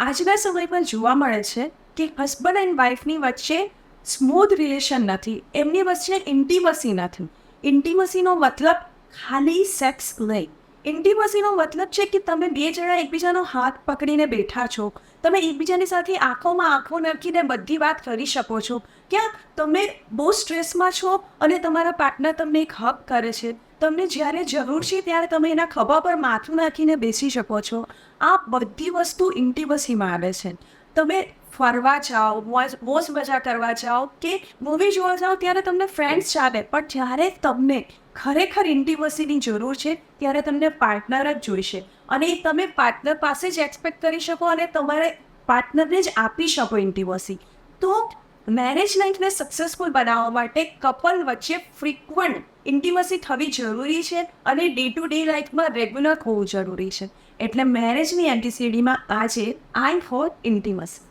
આજના સમયમાં જોવા મળે છે કે હસબન્ડ એન્ડ વાઈફની વચ્ચે સ્મૂથ રિલેશન નથી, એમની વચ્ચે ઇન્ટિમસી નથી. ઇન્ટિમસીનો મતલબ ખાલી સેક્સ નહીં. ઇન્ટિમસીનો મતલબ છે કે તમે બે જણા એકબીજાનો હાથ પકડીને બેઠા છો, તમે એકબીજાની સાથે આંખોમાં આંખો નાખીને બધી વાત કરી શકો છો. ક્યાં તમે બહુ સ્ટ્રેસમાં છો અને તમારા પાર્ટનર તમને એક હગ કરે છે, તમને જ્યારે જરૂર છે ત્યારે તમે એના ખભા પર માથું નાખીને બેસી શકો છો. આ બધી વસ્તુ ઇન્ટિમસીમાં આવે છે. તમે ફરવા જાઓ, મોજ મજા કરવા જાઓ કે મૂવી જોવા જાઓ ત્યારે તમને ફ્રેન્ડ્સ ચાલે, પણ જ્યારે તમને ખરેખર ઇન્ટિમસીની જરૂર છે ત્યારે તમને પાર્ટનર જ જોઈશે. અને એ તમે પાર્ટનર પાસે જ એક્સપેક્ટ કરી શકો અને તમારે પાર્ટનરને જ આપી શકો ઇન્ટિમસી. તો મેરેજ લાઈફને સક્સેસફુલ બનાવવા માટે કપલ વચ્ચે ફ્રિકવન્ટ ઇન્ટિમસી થવી જરૂરી છે અને ડે ટુ ડે લાઈફમાં રેગ્યુલર હોવું જરૂરી છે. એટલે મેરેજની એન્ટીસીડીમાં આજે આઈ ફોર ઇન્ટિમસી.